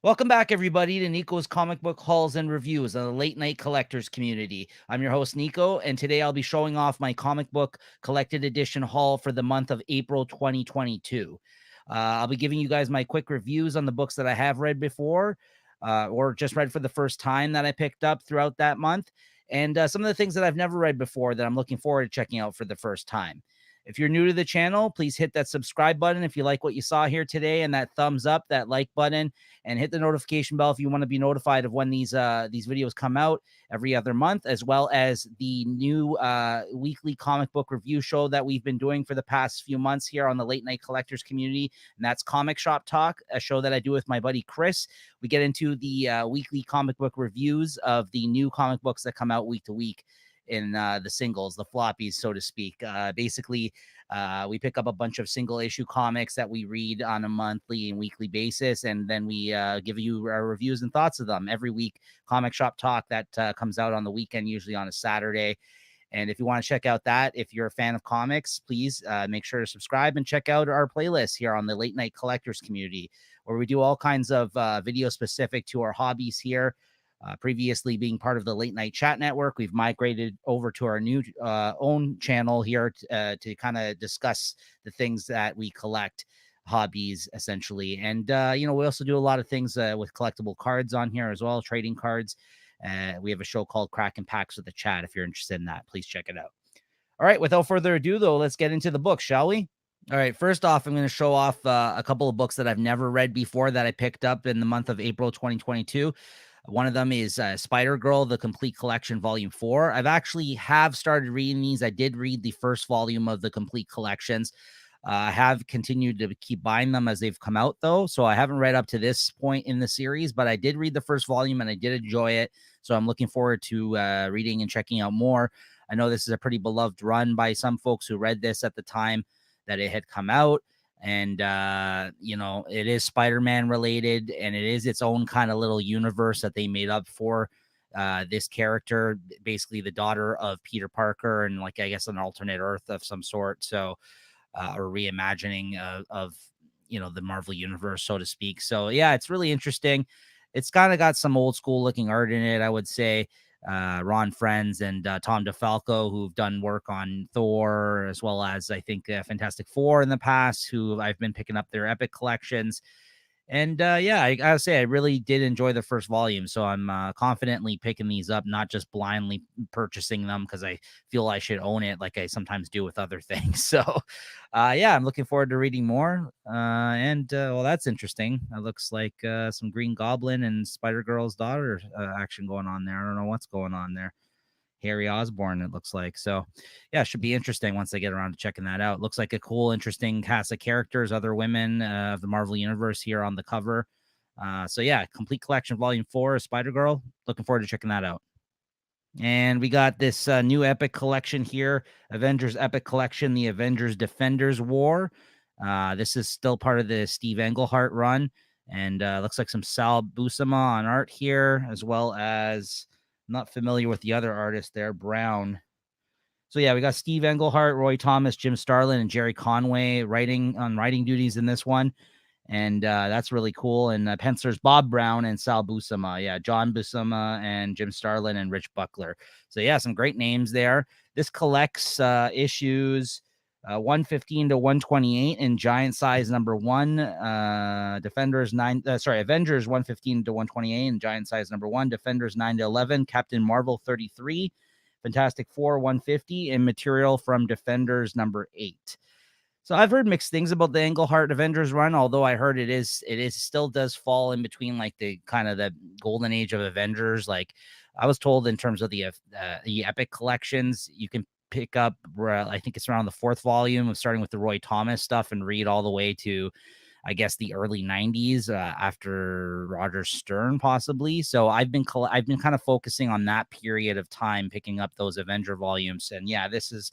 Welcome back, everybody, to Niko's comic book hauls and reviews on the late night collectors community. I'm your host, Niko, and today I'll be showing off my comic book collected edition haul for the month of April 2022. I'll be giving you guys my quick reviews on the books that I have read before or just read for the first time that I picked up throughout that month, and some of the things that I've never read before that I'm looking forward to checking out for the first time. If you're new to the channel, please hit that subscribe button if you like what you saw here today, and that thumbs up, that like button, and hit the notification bell if you want to be notified of when these videos come out every other month, as well as the new weekly comic book review show that we've been doing for the past few months here on the late night collectors community, and that's Comic Shop Talk, a show that I do with my buddy Chris. We get into the weekly comic book reviews of the new comic books that come out week to week in the singles, the floppies, so to speak. Basically, we pick up a bunch of single issue comics that we read on a monthly and weekly basis, and then we give you our reviews and thoughts of them every week. Comic Shop Talk that comes out on the weekend, usually on a Saturday. And if you want to check out that, if you're a fan of comics, please make sure to subscribe and check out our playlist here on the Late Night Collectors community, where we do all kinds of videos specific to our hobbies here. Previously being part of the Late Night Chat Network, we've migrated over to our new own channel here to kind of discuss the things that we collect, hobbies essentially. And we also do a lot of things with collectible cards on here as well, trading cards. We have a show called Cracking Packs with the Chat. If you're interested in that, please check it out. All right, without further ado, though, let's get into the book, shall we? All right, first off, I'm going to show off a couple of books that I've never read before that I picked up in the month of April 2022. One of them is Spider-Girl, The Complete Collection, Volume 4. I've actually have started reading these. I did read the first volume of the Complete Collections. I have continued to keep buying them as they've come out, though, so I haven't read up to this point in the series, but I did read the first volume, and I did enjoy it, so I'm looking forward to reading and checking out more. I know this is a pretty beloved run by some folks who read this at the time that it had come out. And it is Spider-Man related, and it is its own kind of little universe that they made up for this character, basically the daughter of Peter Parker, and like I guess an alternate Earth of some sort. So or reimagining of the Marvel universe, so to speak. So yeah, it's really interesting. It's kind of got some old school looking art in it, I would say. Ron Friends and Tom DeFalco, who've done work on Thor, as well as I think Fantastic Four in the past, who I've been picking up their Epic collections. And yeah, I gotta say, I really did enjoy the first volume. So I'm confidently picking these up, not just blindly purchasing them because I feel I should own it like I sometimes do with other things. So yeah, I'm looking forward to reading more. Well, that's interesting. It looks like some Green Goblin and Spider-Girl's daughter action going on there. I don't know what's going on there. Harry Osborn, it looks like. So yeah, it should be interesting once I get around to checking that out. Looks like a cool, interesting cast of characters, other women of the Marvel Universe here on the cover. So yeah, Complete Collection Volume 4 of Spider-Girl. Looking forward to checking that out. And we got this new Epic collection here, Avengers Epic Collection, the Avengers Defenders War. This is still part of the Steve Englehart run, and looks like some Sal Buscema on art here, as well as not familiar with the other artist there, Brown. So yeah, we got Steve Englehart, Roy Thomas, Jim Starlin, and Jerry Conway writing duties in this one. And that's really cool. And pencilers Bob Brown and Sal Buscema. Yeah, John Buscema and Jim Starlin and Rich Buckler. So yeah, some great names there. This collects issues 115 to 128 in giant size number 1. Avengers 115 to 128 in giant size number 1. Defenders 9 to 11. Captain Marvel 33. Fantastic Four 150, and material from Defenders number 8. So I've heard mixed things about the Englehart Avengers run, although I heard it still does fall in between like the kind of the golden age of Avengers. Like I was told in terms of the Epic collections, you can pick up, I think it's around the 4th volume of starting with the Roy Thomas stuff and read all the way to, I guess, the early 90s after Roger Stern, possibly. So I've been kind of focusing on that period of time, picking up those Avenger volumes. And yeah, this is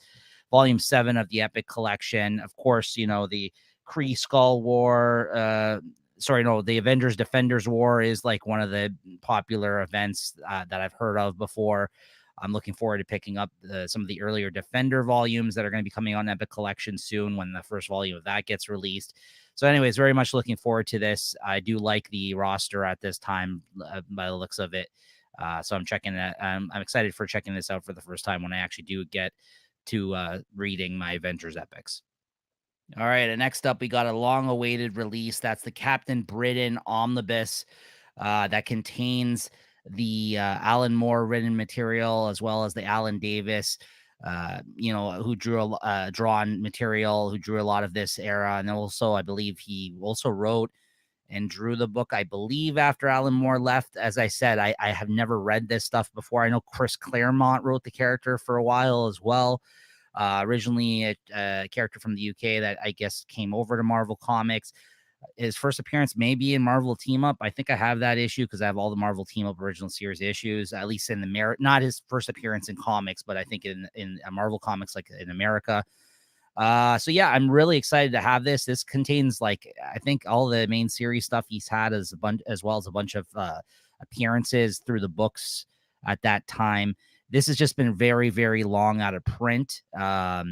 Volume 7 of the Epic collection. Of course, the Kree Skull War. The Avengers Defenders War is like one of the popular events that I've heard of before. I'm looking forward to picking up some of the earlier Defender volumes that are going to be coming on Epic Collection soon when the first volume of that gets released. So, anyways, very much looking forward to this. I do like the roster at this time by the looks of it. So I'm checking that. I'm excited for checking this out for the first time when I actually do get to reading my Avengers epics. All right, and next up, we got a long-awaited release. That's the Captain Britain Omnibus that contains the Alan Moore written material as well as the Alan Davis, who drew drawn material, who drew a lot of this era, and also I believe he also wrote and drew the book, I believe, after Alan Moore left. As I said, I have never read this stuff before. I know Chris Claremont wrote the character for a while as well. Originally a character from the UK that I guess came over to Marvel Comics. His first appearance may be in Marvel Team Up. I think I have that issue because I have all the Marvel Team Up original series issues, at least in the not his first appearance in comics, but I think in Marvel Comics, like in America. So yeah, I'm really excited to have this. This contains, like, I think all the main series stuff he's had as well as a bunch of appearances through the books at that time. This has just been very, very long out of print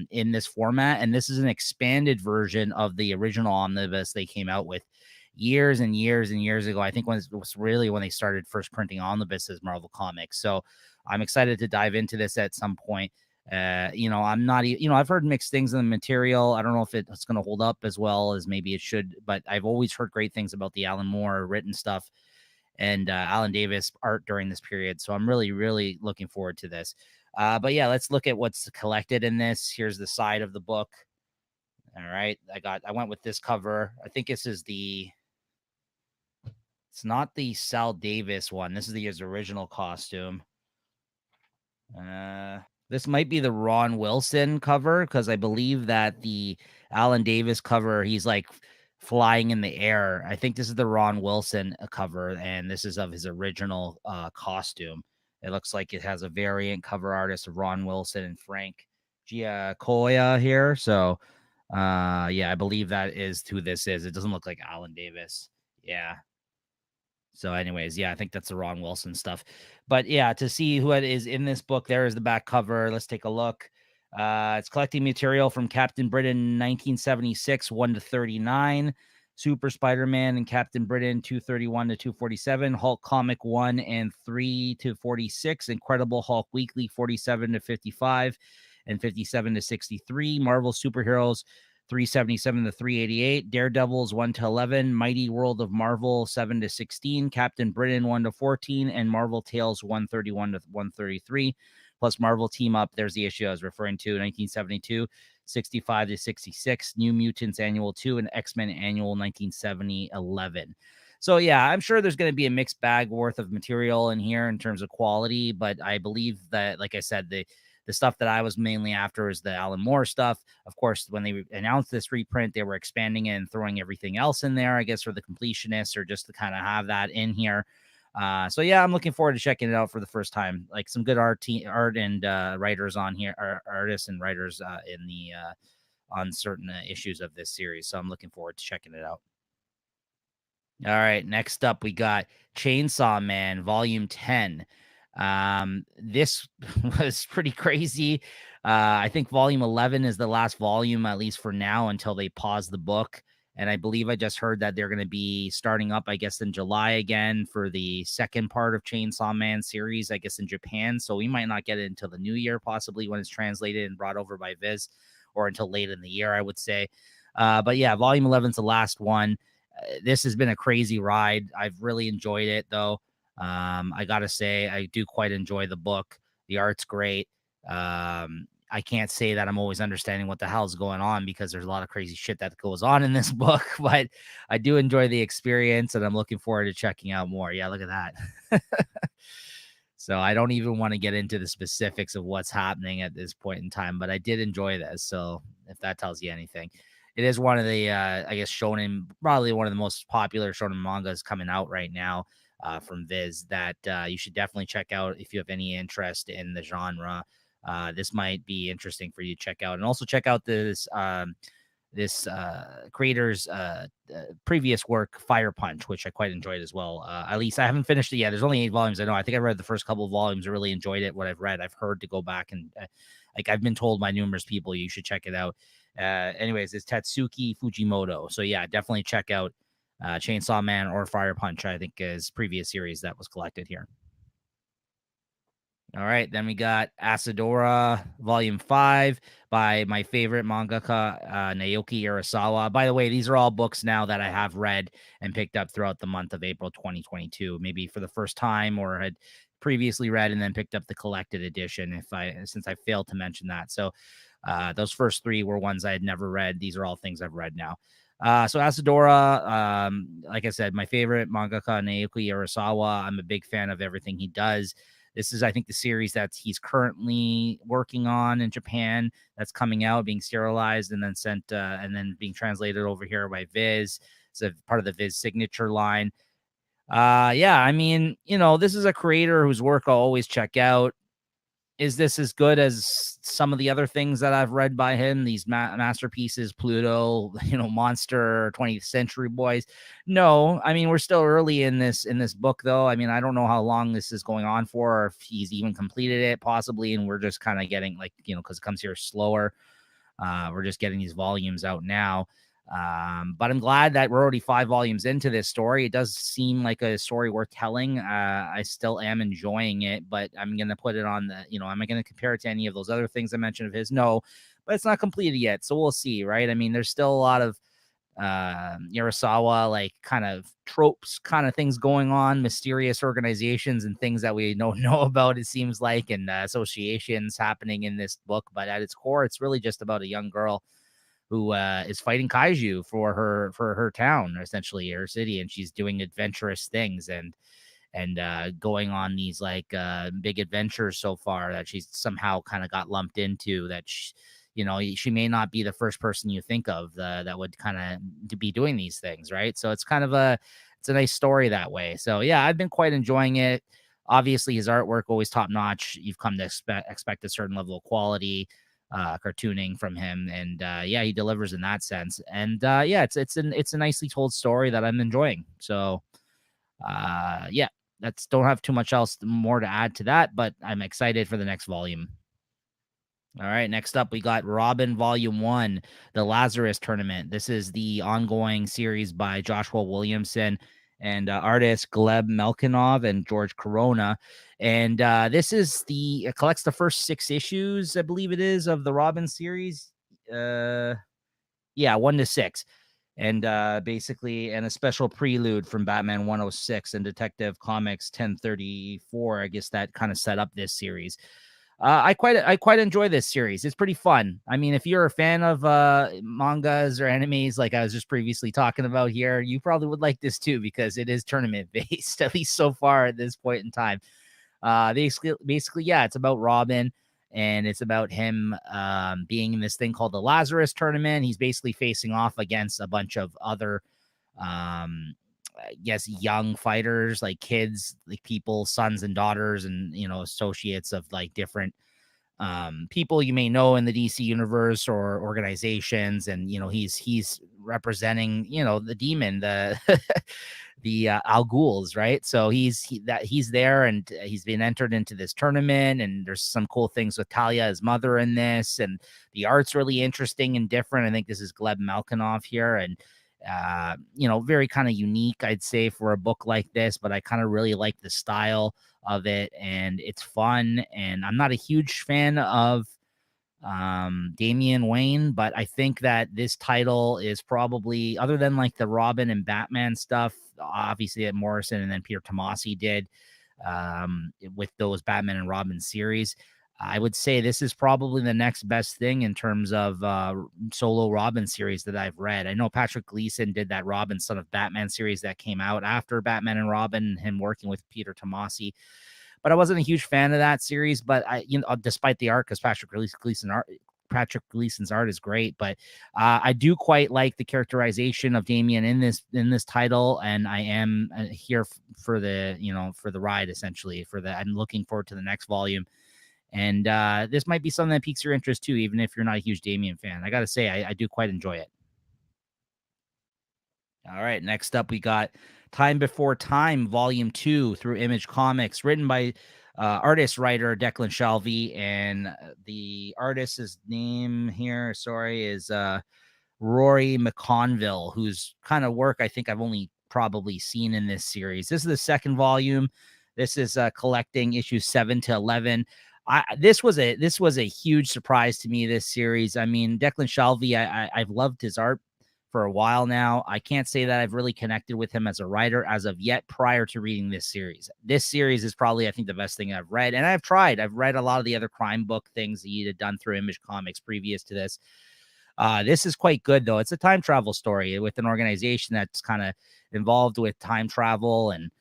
in this format. And this is an expanded version of the original omnibus they came out with years and years and years ago. I think when it was really when they started first printing omnibuses, Marvel Comics. So I'm excited to dive into this at some point. I'm not, I've heard mixed things in the material. I don't know if it's going to hold up as well as maybe it should, but I've always heard great things about the Alan Moore written stuff and Alan Davis art during this period. So I'm really, really looking forward to this. But yeah, let's look at what's collected in this. Here's the side of the book. All right. I went with this cover. I think it's not the Sal Davis one. This is his original costume. This might be the Ron Wilson cover because I believe that the Alan Davis cover, he's like flying in the air. I think this is the Ron Wilson cover, and this is of his original costume. It looks like it has a variant cover artist of Ron Wilson and Frank Giacoia here. So, I believe that is who this is. It doesn't look like Alan Davis. Yeah. So, anyways, yeah, I think that's the Ron Wilson stuff. But yeah, to see who it is in this book, there is the back cover. Let's take a look. It's collecting material from Captain Britain 1976, 1 to 39. Super Spider-Man and Captain Britain 231 to 247. Hulk Comic 1 and 3 to 46. Incredible Hulk Weekly 47 to 55 and 57 to 63. Marvel Superheroes 377 to 388, Daredevils 1 to 11, Mighty World of Marvel 7 to 16, Captain Britain 1 to 14, and Marvel Tales 131 to 133. Plus Marvel Team Up, there's the issue I was referring to, 1972, 65 to 66, New Mutants Annual 2, and X-Men Annual 1970-11. So yeah, I'm sure there's going to be a mixed bag worth of material in here in terms of quality, but I believe that, like I said, the stuff that I was mainly after is the Alan Moore stuff. Of course, when they announced this reprint, they were expanding it and throwing everything else in there, I guess, for the completionists or just to kind of have that in here. So yeah, I'm looking forward to checking it out for the first time. Like some good art and writers on here, artists and writers in the on certain issues of this series. So I'm looking forward to checking it out. All right, next up we got Chainsaw Man Volume 10. This was pretty crazy. I think volume 11 is the last volume, at least for now, until they pause the book. And I believe I just heard that they're going to be starting up, I guess, in July again for the second part of Chainsaw Man series, I guess, in Japan. So we might not get it until the new year, possibly when it's translated and brought over by Viz, or until late in the year, I would say. But yeah, volume 11 is the last one. This has been a crazy ride. I've really enjoyed it, though. I gotta say, I do quite enjoy the book. The art's great. I can't say that I'm always understanding what the hell's going on because there's a lot of crazy shit that goes on in this book, but I do enjoy the experience and I'm looking forward to checking out more. Yeah, look at that. So I don't even want to get into the specifics of what's happening at this point in time, but I did enjoy this. So if that tells you anything, it is one of the, I guess, shonen, probably one of the most popular shonen mangas coming out right now. From Viz that you should definitely check out if you have any interest in the genre. This might be interesting for you to check out, and also check out this creator's previous work, Fire Punch, which I quite enjoyed as well. At least I haven't finished it yet. There's only 8 volumes. I know. I think I read the first couple of volumes. I really enjoyed it. What I've read, I've heard to go back and like I've been told by numerous people you should check it out. Anyways, it's Tatsuki Fujimoto. So yeah, definitely check out Chainsaw Man or Fire Punch, I think is previous series that was collected here. All right, then we got Asadora Volume 5 by my favorite mangaka, Naoki Urasawa. By the way, these are all books now that I have read and picked up throughout the month of April 2022, maybe for the first time or had previously read and then picked up the collected edition since I failed to mention that. So those first three were ones I had never read. These are all things I've read now. So Asadora, like I said, my favorite mangaka, Naoki Urasawa. I'm a big fan of everything he does. This is, I think, the series that he's currently working on in Japan that's coming out, being serialized and then sent and then being translated over here by Viz. It's a part of the Viz signature line. Yeah, I mean, this is a creator whose work I'll always check out. Is this as good as some of the other things that I've read by him? These masterpieces, Pluto, Monster, 20th Century Boys. No, I mean, we're still early in this book, though. I mean, I don't know how long this is going on for, or if he's even completed it, possibly, and we're just kind of getting because it comes here slower. We're just getting these volumes out now. But I'm glad that we're already 5 volumes into this story. It does seem like a story worth telling. I still am enjoying it, but I'm going to put it on am I going to compare it to any of those other things I mentioned of his? No, but it's not completed yet. So we'll see, right? I mean, there's still a lot of Urasawa, like kind of tropes, kind of things going on, mysterious organizations and things that we don't know about, it seems like, and associations happening in this book. But at its core, it's really just about a young girl who is fighting kaiju for her town, essentially her city, and she's doing adventurous things and going on these like big adventures so far that she's somehow kind of got lumped into. That she may not be the first person you think of that would kind of be doing these things, right? So it's kind of it's a nice story that way. So yeah, I've been quite enjoying it. Obviously, his artwork always top notch. You've come to expect a certain level of quality cartooning from him, and yeah, he delivers in that sense. And yeah, it's a nicely told story that I'm enjoying. So yeah, that's don't have too much else more to add to that, but I'm excited for the next volume. All right, next up we got Robin Volume 1, The Lazarus Tournament. This is the ongoing series by Joshua Williamson and artists Gleb Melkinov and George Corona. And this is it collects the first 6 issues, I believe it is, of the Robin series. Yeah, 1 to 6. And basically, and a special prelude from Batman 106 and Detective Comics 1034. I guess that kind of set up this series. I quite enjoy this series. It's pretty fun. I mean, if you're a fan of mangas or animes, like I was just previously talking about here, you probably would like this too because it is tournament based, at least so far at this point in time. Basically, yeah, it's about Robin and it's about him being in this thing called the Lazarus Tournament. He's basically facing off against a bunch of other I guess young fighters, like kids, like people, sons and daughters, and associates of like different people you may know in the DC universe or organizations. And he's representing the demon, the the Al Ghul's, right? So he's there, and he's been entered into this tournament, and there's some cool things with Talia, his mother, in this, and the art's really interesting and different. I think this is Gleb Malkinov here, and very kind of unique, I'd say, for a book like this, but I kind of really like the style of it, and it's fun. And I'm not a huge fan of Damian Wayne, but I think that this title is probably, other than like the Robin and Batman stuff, obviously that Morrison and then Peter Tomasi did with those Batman and Robin series, I would say this is probably the next best thing in terms of solo Robin series that I've read. I know Patrick Gleason did that Robin Son of Batman series that came out after Batman and Robin, him working with Peter Tomasi. But I wasn't a huge fan of that series. But despite the art, because Patrick Gleason's art is great, but I do quite like the characterization of Damian in this title, and I am here for the ride, essentially. I'm looking forward to the next volume. And this might be something that piques your interest too, even if you're not a huge Damian fan. I got to say, I do quite enjoy it. All right, next up we got Time Before Time, Volume 2 through Image Comics, written by artist writer Declan Shalvey, and the artist's name here, sorry, is Rory McConville, whose kind of work I think I've only probably seen in this series. This is the second volume. This is collecting issues 7 to 11. This was a huge surprise to me, this series. I mean, Declan Shalvey, I've loved his art for a while now. I can't say that I've really connected with him as a writer as of yet prior to reading this series. This series is probably, I think, the best thing I've read. And I've read a lot of the other crime book things that he had done through Image Comics previous to this. This is quite good, though. It's a time travel story with an organization that's kind of involved with time travel and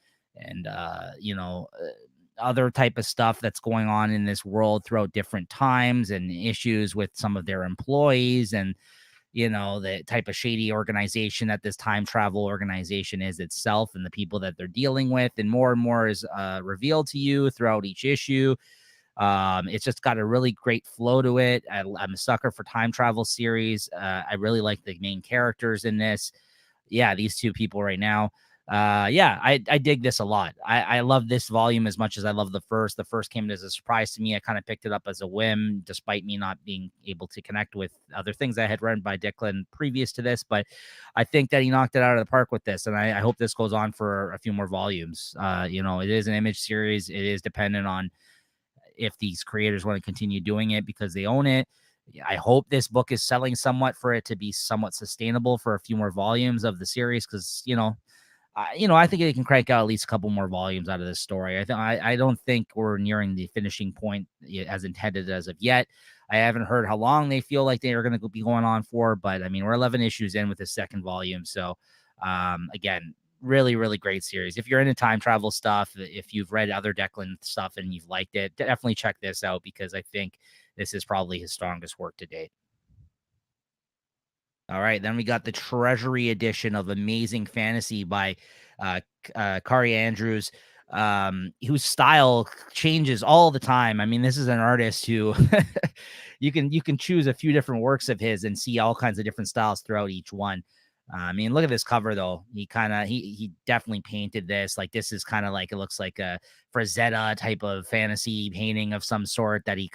other type of stuff that's going on in this world throughout different times, and issues with some of their employees, and the type of shady organization that this time travel organization is itself, and the people that they're dealing with. And more is revealed to you throughout each issue. It's just got a really great flow to it. I'm a sucker for time travel series. I really like the main characters in this. Yeah, these two people right now. I dig this a lot. I love this volume as much as I love the first. The first came as a surprise to me. I kind of picked it up as a whim, despite me not being able to connect with other things I had read by Declan previous to this. But I think that he knocked it out of the park with this, and I hope this goes on for a few more volumes. It is an Image series. It is dependent on if these creators want to continue doing it because they own it. I hope this book is selling somewhat for it to be somewhat sustainable for a few more volumes of the series, because I think they can crank out at least a couple more volumes out of this story. I don't think we're nearing the finishing point as intended as of yet. I haven't heard how long they feel like they are going to be going on for, but I mean, we're 11 issues in with the second volume. So again, really, really great series. If you're into time travel stuff, if you've read other Declan stuff and you've liked it, definitely check this out, because I think this is probably his strongest work to date. All right, then we got the Treasury edition of Amazing Fantasy by Kari Andrews, whose style changes all the time. I mean, this is an artist who you can choose a few different works of his and see all kinds of different styles throughout each one. I mean, look at this cover though. He definitely painted this. Like, this is kind of like, it looks like a Frazetta type of fantasy painting of some sort that he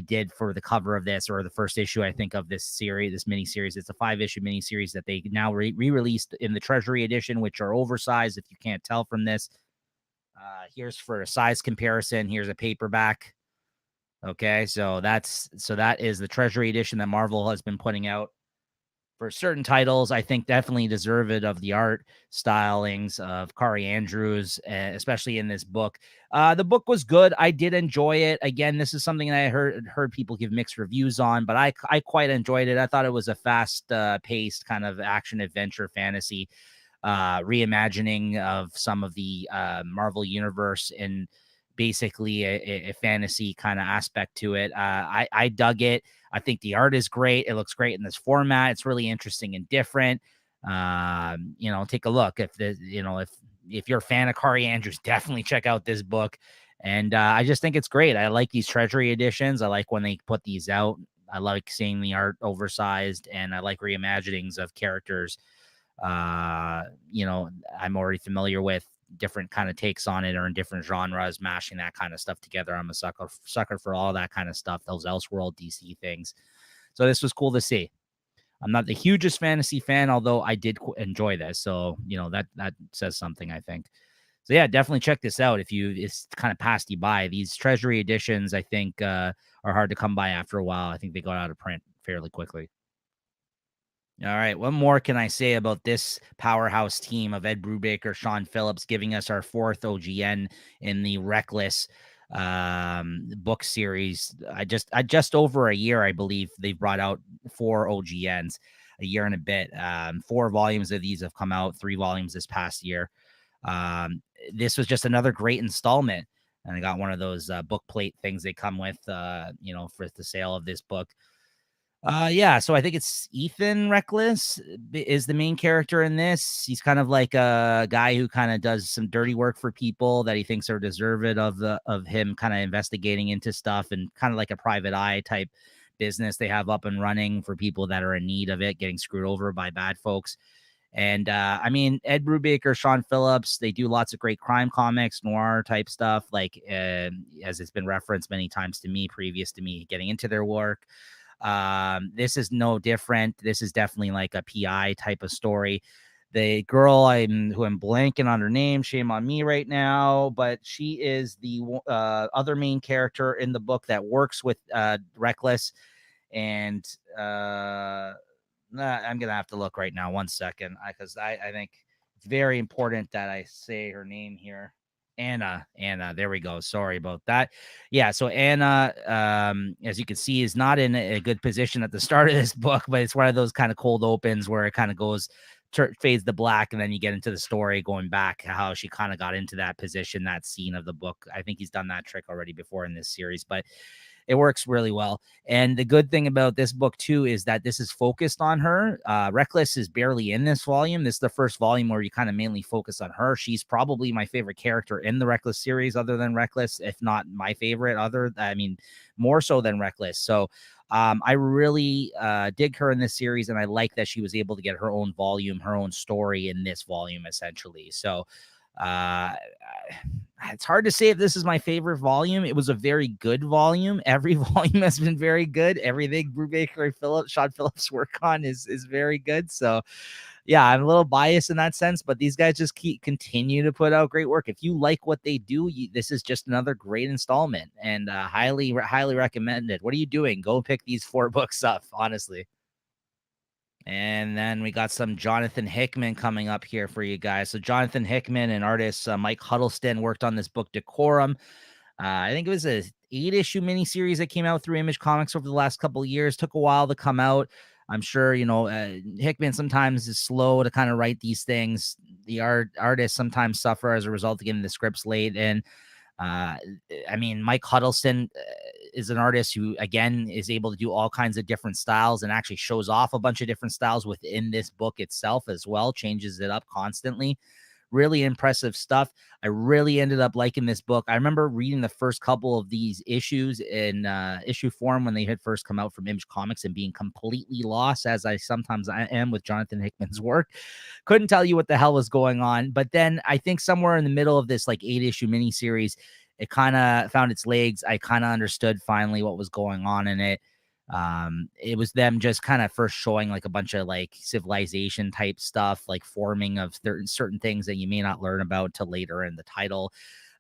did for the cover of this, or the first issue, I think, of this series, this mini series. It's a 5-issue mini series that they now re-released in the Treasury edition, which are oversized. If you can't tell from this, here's for a size comparison. Here's a paperback. Okay, so that is the Treasury edition that Marvel has been putting out for certain titles. I think definitely deserve it of the art stylings of Kari Andrews, especially in this book. The book was good. I did enjoy it. Again, this is something that I heard people give mixed reviews on, but I quite enjoyed it. I thought it was a fast paced kind of action adventure fantasy reimagining of some of the Marvel universe, and basically a fantasy kind of aspect to it. I dug it. I think the art is great. It looks great in this format. It's really interesting and different. Take a look. If you're a fan of Kari Andrews, definitely check out this book. And I just think it's great. I like these Treasury editions. I like when they put these out. I like seeing the art oversized, and I like reimaginings of characters. I'm already familiar with, different kind of takes on it, or in different genres, mashing that kind of stuff together. I'm a sucker for all that kind of stuff, those Elseworld DC things. So this was cool to see. I'm not the hugest fantasy fan, although I did enjoy this. So, that says something, I think. So yeah, definitely check this out. It's kind of passed you by. These Treasury editions, I think, are hard to come by after a while. I think they got out of print fairly quickly. All right. What more can I say about this powerhouse team of Ed Brubaker, Sean Phillips, giving us our 4th OGN in the Reckless book series? Just over a year, I believe they've brought out 4 OGNs, a year and a bit. 4 volumes of these have come out, 3 volumes this past year. This was just another great installment. And I got one of those book plate things they come with, for the sale of this book. So I think it's Ethan Reckless is the main character in this. He's kind of like a guy who kind of does some dirty work for people that he thinks are deserving of him kind of investigating into stuff, and kind of like a private eye type business they have up and running for people that are in need of it, getting screwed over by bad folks. And I mean, Ed Brubaker, Sean Phillips, they do lots of great crime comics, noir type stuff, like as it's been referenced many times to me, previous to me getting into their work. This is no different. This is definitely like a PI type of story. The girl who I'm blanking on her name, shame on me right now, but she is the other main character in the book that works with Reckless. And I'm gonna have to look right now. 1 second, because I think it's very important that I say her name here. Anna. There we go. Sorry about that. Yeah. So Anna, as you can see, is not in a good position at the start of this book, but it's one of those kind of cold opens where it kind of goes fades to black, and then you get into the story going back how she kind of got into that position, that scene of the book. I think he's done that trick already before in this series, but it works really well. And the good thing about this book too is that this is focused on her. Reckless is barely in this volume. This is the first volume where you kind of mainly focus on her. She's probably my favorite character in the Reckless series, other than Reckless, if not my favorite. More so than Reckless. So I really dig her in this series, and I like that she was able to get her own volume, her own story in this volume, essentially. So it's hard to say if this is my favorite volume. It was a very good volume. Every volume has been very good. Everything Brubaker and Sean Phillips work on is very good. So yeah, I'm a little biased in that sense, but these guys just continue to put out great work. If you like what they do, this is just another great installment, and highly recommended. What are you doing? Go pick these 4 books up, honestly. And then we got some Jonathan Hickman coming up here for you guys. So Jonathan Hickman and artist Mike Huddleston worked on this book Decorum. I think it was a 8-issue miniseries that came out through Image Comics over the last couple of years. Took a while to come out. I'm sure, Hickman sometimes is slow to kind of write these things. The artists sometimes suffer as a result of getting the scripts late. And Mike Huddleston is an artist who, again, is able to do all kinds of different styles and actually shows off a bunch of different styles within this book itself as well, changes it up constantly. Really impressive stuff. I really ended up liking this book. I remember reading the first couple of these issues in issue form when they had first come out from Image Comics and being completely lost, as I sometimes am with Jonathan Hickman's work. Couldn't tell you what the hell was going on. But then I think somewhere in the middle of this like 8-issue miniseries, it kind of found its legs. I kind of understood finally what was going on in it. It was them just kind of first showing like a bunch of like civilization type stuff, like forming of certain things that you may not learn about till later in the title.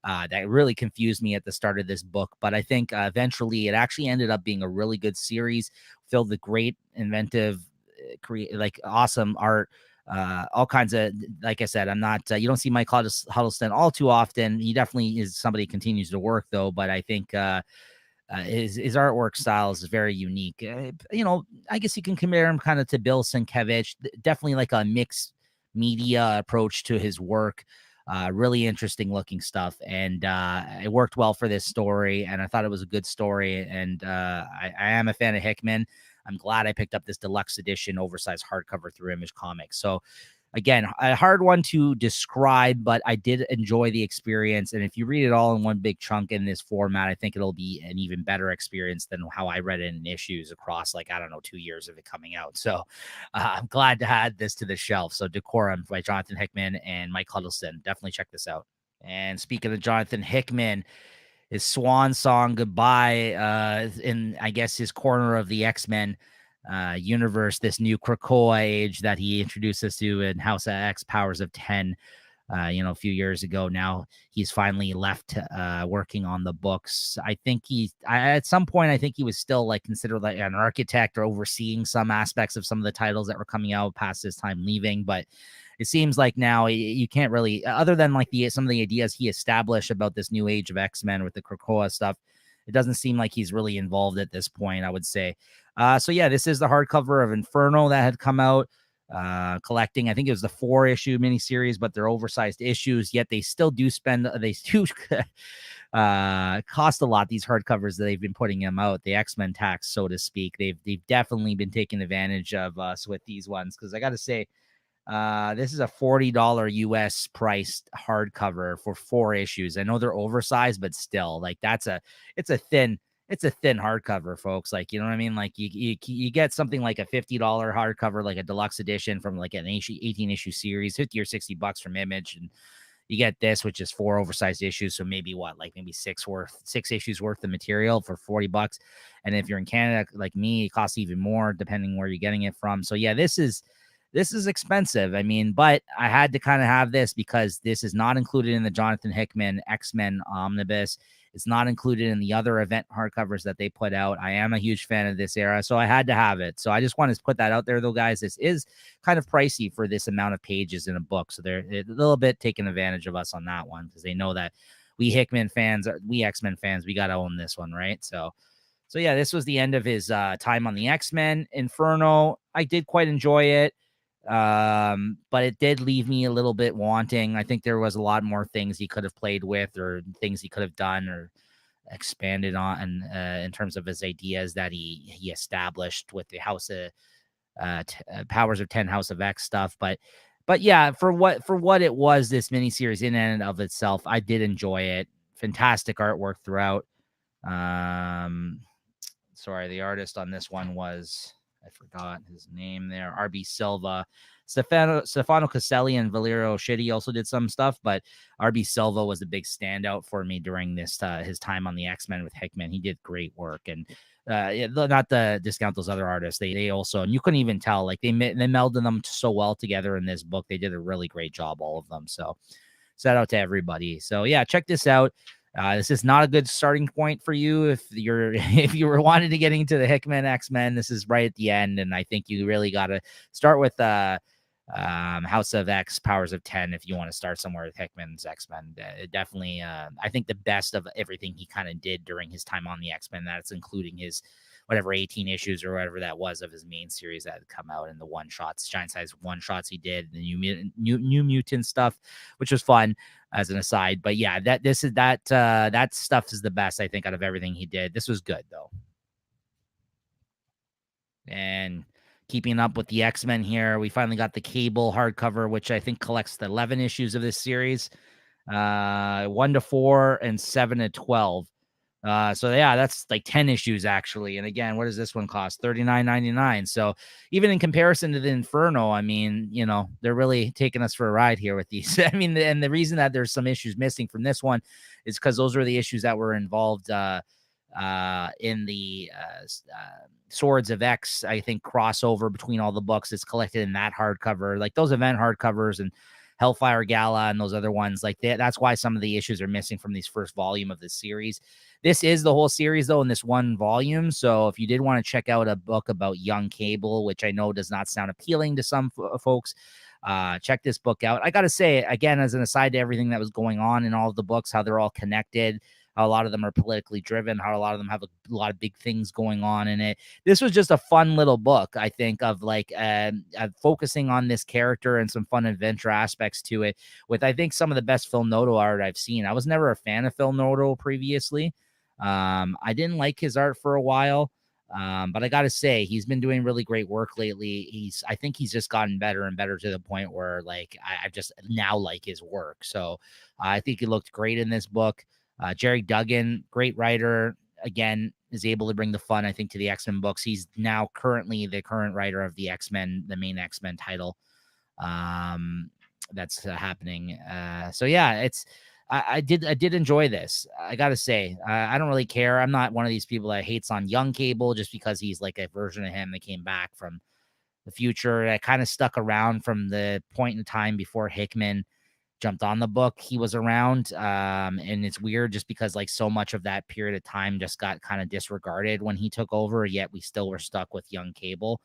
That really confused me at the start of this book, but I think eventually it actually ended up being a really good series, filled with great, inventive, awesome art. All kinds of, like I said, I'm not, you don't see Mike Huddleston all too often. He definitely is somebody who continues to work though, but I think, his artwork style is very unique. I guess you can compare him kind of to Bill Sienkiewicz. Definitely like a mixed media approach to his work. Really interesting looking stuff, and it worked well for this story. And I thought it was a good story. And I am a fan of Hickman. I'm glad I picked up this deluxe edition, oversized hardcover through Image Comics. So again, a hard one to describe, but I did enjoy the experience. And if you read it all in one big chunk in this format, I think it'll be an even better experience than how I read it in issues across, 2 years of it coming out. So I'm glad to add this to the shelf. So Decorum by Jonathan Hickman and Mike Huddleston. Definitely check this out. And speaking of Jonathan Hickman, his swan song goodbye in, I guess, his corner of the X-Men universe, this new Krakoa age that he introduced us to in House of X Powers of 10 a few years ago. Now he's finally left working on the books. I think at some point I think he was still like considered like an architect or overseeing some aspects of some of the titles that were coming out past his time leaving, but it seems like now you can't really, other than like some of the ideas he established about this new age of X-Men with the Krakoa stuff, it doesn't seem like he's really involved at this point, I would say. So yeah, this is the hardcover of Inferno that had come out, collecting. I think it was the 4-issue miniseries, but they're oversized issues, yet they still do cost a lot, these hardcovers that they've been putting them out, the X-Men tax, so to speak. They've definitely been taking advantage of us with these ones, because I got to say, this is a $40 US priced hardcover for 4 issues. I know they're oversized, but still, like it's a thin it's a thin hardcover, folks. Like, you know what I mean? Like you get something like a $50 hardcover, like a deluxe edition from like an 18 issue series, 50 or $60 from Image, and you get this, which is 4 oversized issues. So maybe maybe 6 issues worth of material for $40. And if you're in Canada, like me, it costs even more depending where you're getting it from. So yeah, this is expensive. I mean, but I had to kind of have this because this is not included in the Jonathan Hickman X-Men Omnibus. It's not included in the other event hardcovers that they put out. I am a huge fan of this era, so I had to have it. So I just wanted to put that out there, though, guys. This is kind of pricey for this amount of pages in a book, so they're a little bit taking advantage of us on that one because they know that we Hickman fans, we X-Men fans, we got to own this one, right? So yeah, this was the end of his time on the X-Men. Inferno, I did quite enjoy it. But it did leave me a little bit wanting. I think there was a lot more things he could have played with or things he could have done or expanded on in terms of his ideas that he established with the House of Powers of 10 House of X stuff. But yeah, for what it was, this miniseries in and of itself, I did enjoy it. Fantastic artwork throughout. Sorry, the artist on this one was, I forgot his name there, RB Silva. Stefano Caselli and Valerio Schiti also did some stuff, but RB Silva was a big standout for me during this his time on the X-Men with Hickman. He did great work, and not to discount those other artists. They also, and you couldn't even tell, like they melded them so well together in this book. They did a really great job, all of them. So shout out to everybody. So yeah, check this out. This is not a good starting point for you if you're if you were wanting to get into the Hickman X-Men. This is right at the end, and I think you really got to start with House of X, Powers of 10 if you want to start somewhere with Hickman's X-Men. Definitely, I think the best of everything he kind of did during his time on the X-Men. That's including his whatever 18 issues or whatever that was of his main series that had come out, and the one shots, giant size one shots he did, the new mutant stuff, which was fun as an aside. But yeah, that stuff is the best, I think, out of everything he did. This was good though. And keeping up with the X-Men here, we finally got the Cable hardcover, which I think collects the 11 issues of this series, 1 to 4 and 7 to 12. So yeah, that's like 10 issues actually. And again, what does this one cost? $39.99. So even in comparison to the Inferno, I mean, you know, they're really taking us for a ride here with these. I mean, and the reason that there's some issues missing from this one is because those are the issues that were involved in the Swords of X, I think, crossover between all the books. It's collected in that hardcover, like those event hardcovers and Hellfire Gala and those other ones. Like that's why some of the issues are missing from this first volume of the series. This is the whole series, though, in this one volume. So if you did want to check out a book about young Cable, which I know does not sound appealing to some folks, check this book out. I got to say, again, as an aside to everything that was going on in all of the books, how they're all connected, how a lot of them are politically driven, how a lot of them have a lot of big things going on in it. This was just a fun little book, I think, of like focusing on this character and some fun adventure aspects to it with, I think, some of the best Phil Noto art I've seen. I was never a fan of Phil Noto previously. I didn't like his art for a while. But I got to say, he's been doing really great work lately. I think he's just gotten better and better to the point where like, I just now like his work. So I think he looked great in this book. Jerry Duggan, great writer, again, is able to bring the fun, I think, to the X-Men books. He's now currently the current writer of the X-Men, the main X-Men title. That's happening. So yeah, I did enjoy this. I gotta say, I don't really care. I'm not one of these people that hates on young Cable just because he's like a version of him that came back from the future. That kind of stuck around from the point in time before Hickman jumped on the book. He was around, and it's weird just because like so much of that period of time just got kind of disregarded when he took over. Yet we still were stuck with young Cable.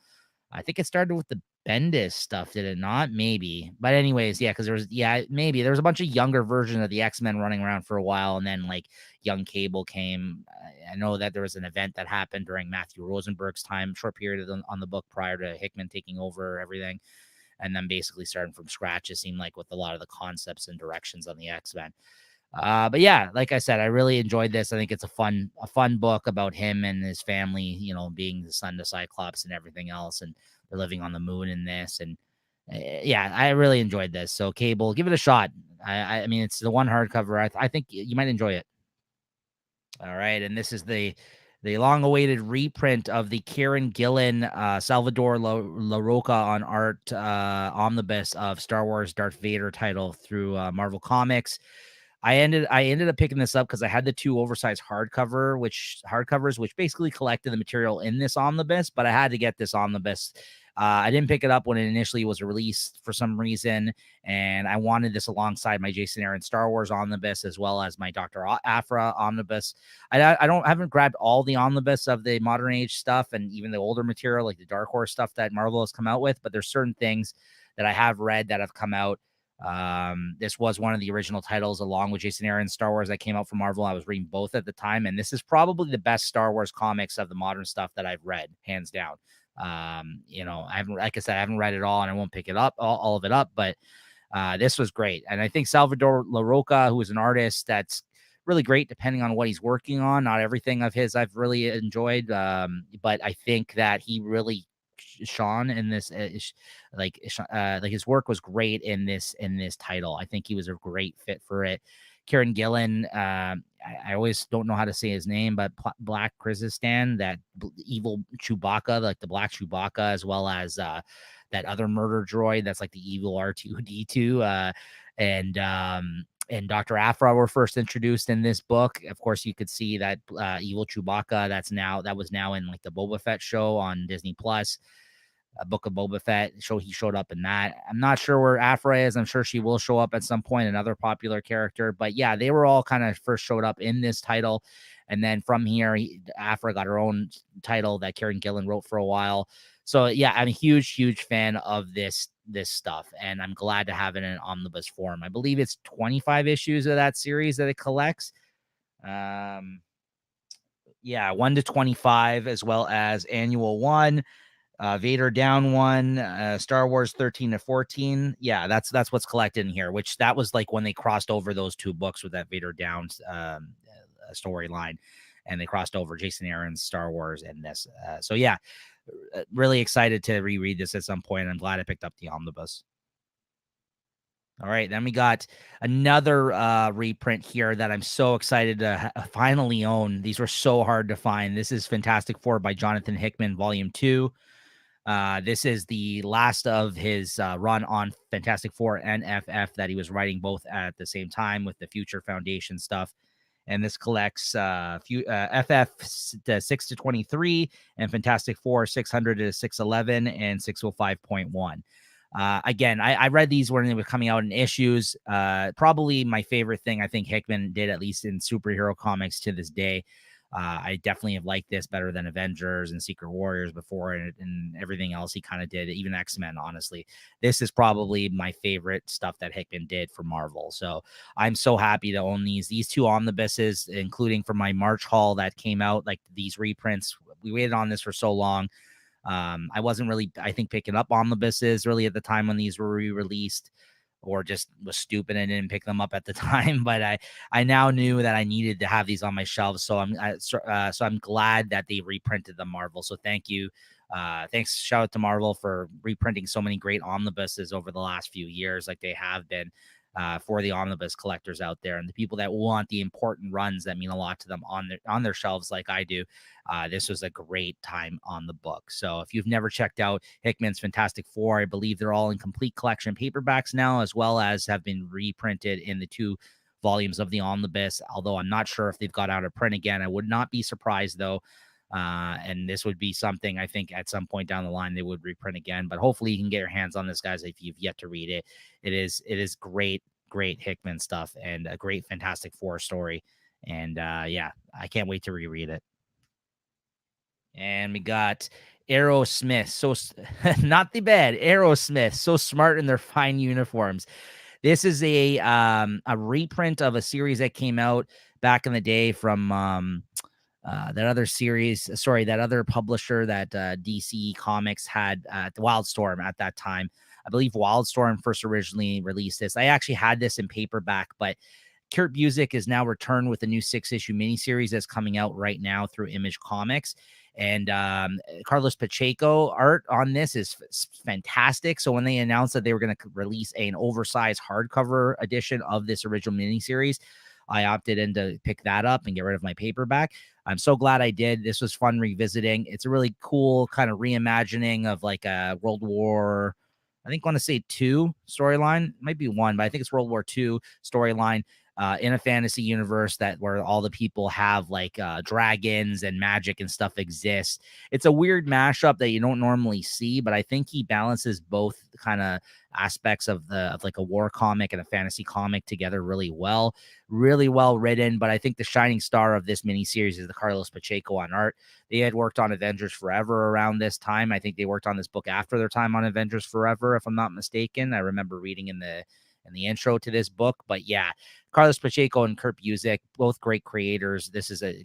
I think it started with the Bendis stuff, did it not? Maybe. But anyways, yeah, because maybe there was a bunch of younger versions of the X-Men running around for a while, and then like young Cable came. I know that there was an event that happened during Matthew Rosenberg's time, short period on the book prior to Hickman taking over everything, and then basically starting from scratch, it seemed like, with a lot of the concepts and directions on the X-Men. But yeah, like I said, I really enjoyed this. I think it's a fun book about him and his family, you know, being the son to Cyclops and everything else, and they're living on the moon in this. And yeah, I really enjoyed this. So Cable, give it a shot. I mean, it's the one hardcover. I think you might enjoy it. All right, and this is the the long-awaited reprint of the Kieran Gillen, Salvador La Roca on art omnibus of Star Wars Darth Vader title through Marvel Comics. I ended up picking this up because I had the 2 oversized hardcovers, which basically collected the material in this omnibus, but I had to get this omnibus. I didn't pick it up when it initially was released for some reason, and I wanted this alongside my Jason Aaron Star Wars omnibus as well as my Dr. Aphra omnibus. I haven't grabbed all the omnibus of the modern age stuff and even the older material like the Dark Horse stuff that Marvel has come out with, but there's certain things that I have read that have come out. This was one of the original titles along with Jason Aaron's Star Wars that came out from Marvel. I was reading both at the time, and this is probably the best Star Wars comics of the modern stuff that I've read, hands down. I haven't, like I said, I haven't read it all, and I won't pick it up, all of it up, but this was great. And I think Salvador La Roca, who is an artist that's really great depending on what he's working on. Not everything of his I've really enjoyed, but I think that he really shone in this, like his work was great in this title. I think he was a great fit for it. Kieran Gillen, I always don't know how to say his name, but Black Kyrgyzstan, that evil Chewbacca, like the Black Chewbacca, as well as that other murder droid that's like the evil R2D2, and Dr. Aphra were first introduced in this book. Of course, you could see that evil Chewbacca that was now in like the Boba Fett show on Disney Plus. Book of Boba Fett show. He showed up in that. I'm not sure where Aphra is. I'm sure she will show up at some point, another popular character. But yeah, they were all kind of first showed up in this title. And then from here, Aphra got her own title that Kieran Gillen wrote for a while. So yeah, I'm a huge fan of this stuff, and I'm glad to have it in omnibus form. I believe it's 25 issues of that series that it collects. Yeah, 1 to 25, as well as annual 1. Vader Down 1, Star Wars 13 to 14. Yeah, that's what's collected in here, which that was like when they crossed over those 2 books with that Vader Down storyline, and they crossed over Jason Aaron's Star Wars and this. So yeah, really excited to reread this at some point. I'm glad I picked up the omnibus. All right, then we got another reprint here that I'm so excited to finally own. These were so hard to find. This is Fantastic Four by Jonathan Hickman, Volume 2. This is the last of his run on Fantastic Four and FF that he was writing both at the same time with the Future Foundation stuff. And this collects FF 6 to 23 and Fantastic Four 600 to 611 and 605.1. Again, I read these when they were coming out in issues. Probably my favorite thing I think Hickman did, at least in superhero comics to this day. I definitely have liked this better than Avengers and Secret Warriors before, and everything else he kind of did, even X-Men, honestly. This is probably my favorite stuff that Hickman did for Marvel. So I'm so happy to own these 2 omnibuses, including for my March haul that came out, like these reprints. We waited on this for so long. I wasn't really, I think, picking up omnibuses really at the time when these were re-released, or just was stupid and didn't pick them up at the time. But I now knew that I needed to have these on my shelves. So I'm glad that they reprinted them, Marvel. So thank you. Thanks. Shout out to Marvel for reprinting so many great omnibuses over the last few years, like they have been. For the omnibus collectors out there and the people that want the important runs that mean a lot to them on their shelves like I do. This was a great time on the book. So if you've never checked out Hickman's Fantastic Four, I believe they're all in complete collection paperbacks now, as well as have been reprinted in the 2 volumes of the omnibus, although I'm not sure if they've got out of print again. I would not be surprised though. And this would be something I think at some point down the line they would reprint again, but hopefully you can get your hands on this, guys, if you've yet to read it. It is great Hickman stuff and a great Fantastic Four story. And yeah, I can't wait to reread it. And we got Aerosmith. So not the bad Aerosmith, so smart in their fine uniforms. This is a reprint of a series that came out back in the day from that other publisher that DC Comics had at the Wildstorm at that time. I believe Wildstorm first originally released this. I actually had this in paperback, but Kurt Busiek is now returned with a new 6-issue miniseries that's coming out right now through Image Comics. And Carlos Pacheco art on this is fantastic. So when they announced that they were going to release an oversized hardcover edition of this original miniseries, I opted in to pick that up and get rid of my paperback. I'm so glad I did. This was fun revisiting. It's a really cool kind of reimagining of like a World War, I think I want to say 2 storyline. It might be 1, but I think it's World War II storyline. In a fantasy universe that where all the people have like dragons and magic and stuff exists. It's a weird mashup that you don't normally see, but I think he balances both kind of aspects of like a war comic and a fantasy comic together really well written. But I think the shining star of this miniseries is the Carlos Pacheco on art. They had worked on Avengers Forever around this time. I think they worked on this book after their time on Avengers Forever, if I'm not mistaken. I remember reading in the intro to this book. But yeah, Carlos Pacheco and Kurt Busiek, both great creators. This is a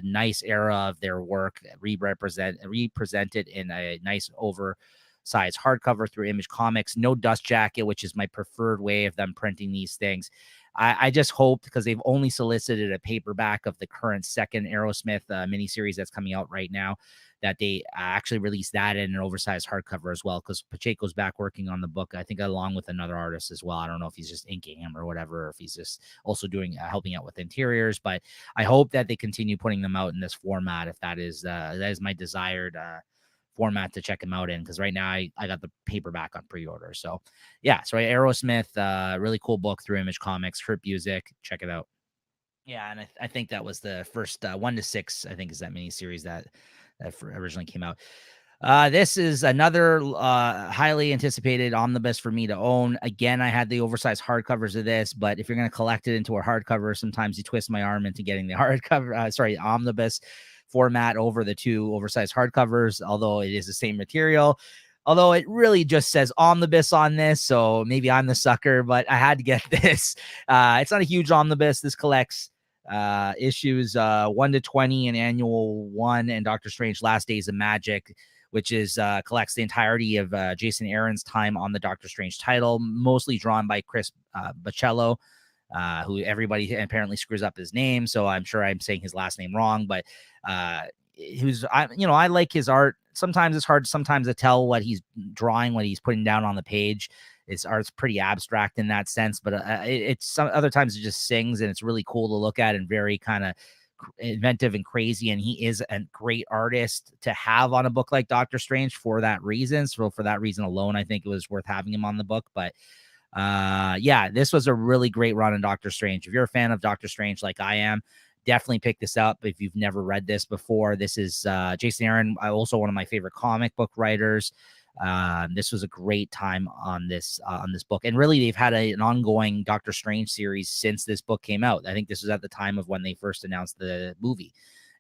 nice era of their work, represented in a nice oversized hardcover through Image Comics. No dust jacket, which is my preferred way of them printing these things. I just hope, because they've only solicited a paperback of the current second Aerosmith miniseries that's coming out right now, that they actually release that in an oversized hardcover as well, because Pacheco's back working on the book, I think, along with another artist as well. I don't know if he's just inking him or whatever, or if he's just also doing helping out with interiors, but I hope that they continue putting them out in this format, if that is my desired format to check them out in, because right now I got the paperback on pre-order. So yeah, so Aerosmith, really cool book through Image Comics. Kurt Busiek, check it out. Yeah, and I think that was the first 1 to 6, I think, is that miniseries that originally came out. This is another highly anticipated omnibus for me to own. Again, I had the oversized hardcovers of this, but if you're going to collect it into a hardcover, sometimes you twist my arm into getting the hardcover, omnibus format over the 2 oversized hardcovers, although it is the same material. Although it really just says omnibus on this, so maybe I'm the sucker, but I had to get this. It's not a huge omnibus. This collects issues 1 to 20 in annual 1, and Doctor Strange Last Days of Magic, which is collects the entirety of Jason Aaron's time on the Doctor Strange title, mostly drawn by Chris Bachalo, who everybody apparently screws up his name, so I'm sure I'm saying his last name wrong, but I like his art. Sometimes it's hard sometimes to tell what he's drawing, what he's putting down on the page. His art's pretty abstract in that sense, but it's some other times it just sings, and it's really cool to look at and very kind of inventive and crazy. And he is a great artist to have on a book like Doctor Strange for that reason. So for that reason alone, I think it was worth having him on the book. But yeah, this was a really great run in Doctor Strange. If you're a fan of Doctor Strange like I am, definitely pick this up if you've never read this before. This is Jason Aaron, also one of my favorite comic book writers. This was a great time on this book, and really they've had an ongoing Doctor Strange series since this book came out. I think this was at the time of when they first announced the movie,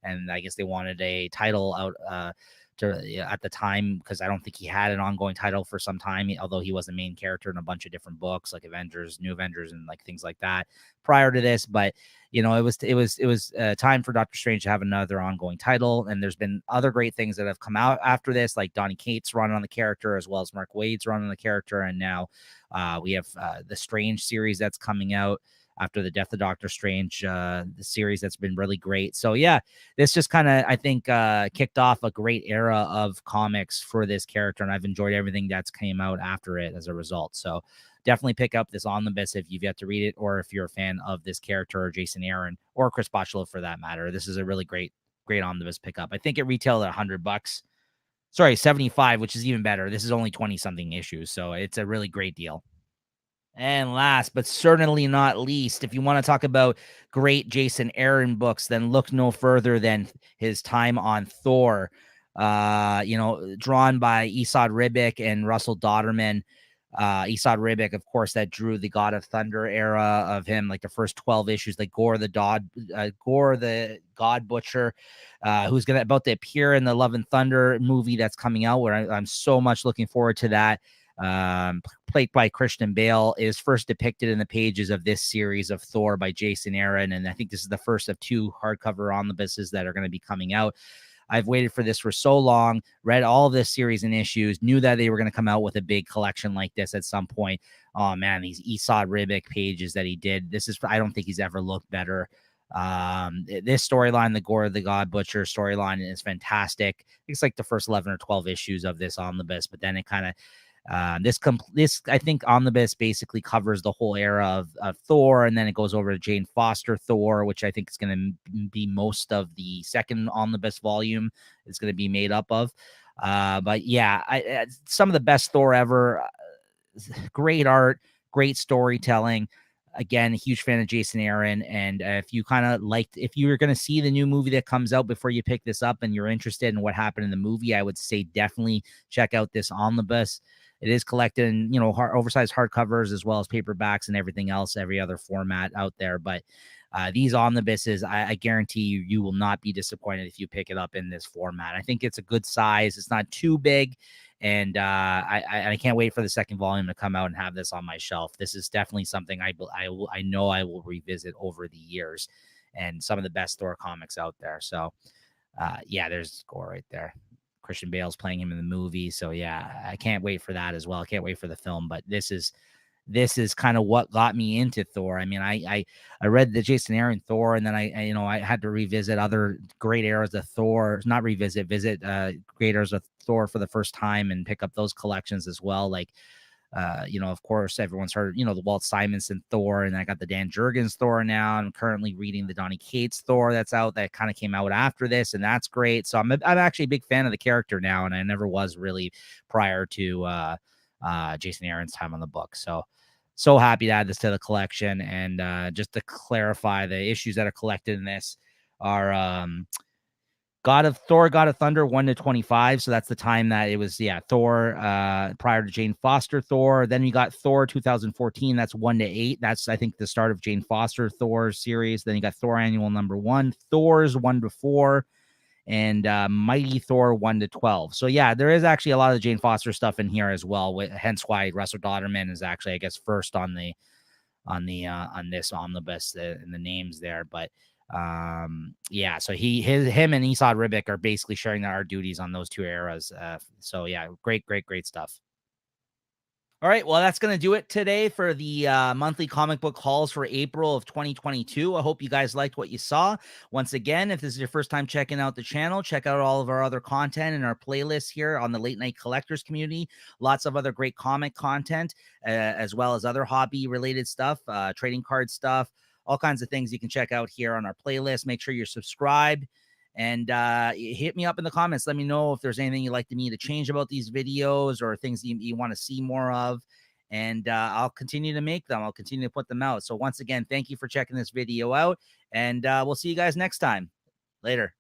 and I guess they wanted a title out at the time, because I don't think he had an ongoing title for some time, although he was a main character in a bunch of different books like Avengers, New Avengers, and like things like that prior to this. But it was time for Doctor Strange to have another ongoing title, and there's been other great things that have come out after this, like Donny Cates' run on the character, as well as Mark Waid's run on the character, and now we have the Strange series that's coming out after the death of Doctor Strange, the series that's been really great. So yeah, this just kind of, I think, kicked off a great era of comics for this character, and I've enjoyed everything that's came out after it as a result. So definitely pick up this omnibus if you've yet to read it, or if you're a fan of this character, or Jason Aaron, or Chris Bachalo for that matter. This is a really great omnibus pickup. I think it retailed at $100. Sorry, 75, which is even better. This is only 20 something issues, so it's a really great deal. And last but certainly not least, if you want to talk about great Jason Aaron books, then look no further than his time on Thor. Drawn by Esad Ribic and Russell Dodderman. Esad Ribic, of course, that drew the God of Thunder era of him, like the first 12 issues, like Gore the God Butcher, who's about to appear in the Love and Thunder movie that's coming out, where I'm so much looking forward to that. Played by Christian Bale, is first depicted in the pages of this series of Thor by Jason Aaron, and I think this is the first of 2 hardcover omnibuses that are going to be coming out. I've waited for this for so long, read all of this series and issues, knew that they were going to come out with a big collection like this at some point. Oh man, these Esad Ribic pages that he did, I don't think he's ever looked better. This storyline, the Gore the God Butcher storyline, is fantastic. It's like the first 11 or 12 issues of this omnibus, but then it kind of This I think omnibus basically covers the whole era of Thor, and then it goes over to Jane Foster Thor, which I think is going to be most of the second omnibus volume is going to be made up of. But yeah, some of the best Thor ever. Great art, great storytelling. Again, a huge fan of Jason Aaron. And if you kind of liked, if you're going to see the new movie that comes out before you pick this up and you're interested in what happened in the movie, I would say definitely check out this omnibus. It is collected in, oversized hardcovers as well as paperbacks and everything else, every other format out there. But these omnibuses, I guarantee you will not be disappointed if you pick it up in this format. I think it's a good size. It's not too big. And I can't wait for the second volume to come out and have this on my shelf. This is definitely something I know I will revisit over the years, and some of the best Thor comics out there. So, yeah, there's score right there. Christian Bale's playing him in the movie, so yeah, I can't wait for that as well. I can't wait for the film, but this is kind of what got me into Thor. I mean, I read the Jason Aaron Thor, and then I had to revisit other great eras of Thor, not revisit, visit great eras of Thor for the first time and pick up those collections as well. Like, of course, everyone's heard, the Walt Simonson Thor, and I got the Dan Jurgens Thor now. I'm currently reading the Donny Cates Thor that's out, that kind of came out after this, and that's great. So I'm actually a big fan of the character now, and I never was really prior to Jason Aaron's time on the book. So happy to add this to the collection. And just to clarify, the issues that are collected in this are God of Thunder 1-25. So that's the time that it was, Thor prior to Jane Foster Thor. Then you got Thor 2014. That's 1-8. That's, I think, the start of Jane Foster Thor series. Then you got Thor Annual #1, Thor's 1-4, and Mighty Thor 1-12. So yeah, there is actually a lot of Jane Foster stuff in here as well. Hence why Russell Dodderman is actually, I guess, first on this omnibus in the names there. But yeah, so him and Esad Ribic are basically sharing our duties on those two eras. So yeah, great stuff. All right, well, that's going to do it today for the monthly comic book hauls for April of 2022. I hope you guys liked what you saw. Once again, if this is your first time checking out the channel, check out all of our other content and our playlists here on the Late Night Collectors community. Lots of other great comic content, as well as other hobby-related stuff, trading card stuff, all kinds of things you can check out here on our playlist. Make sure you're subscribed. And hit me up in the comments. Let me know if there's anything you'd like me to change about these videos or things you want to see more of. And I'll continue to make them. I'll continue to put them out. So once again, thank you for checking this video out. And we'll see you guys next time. Later.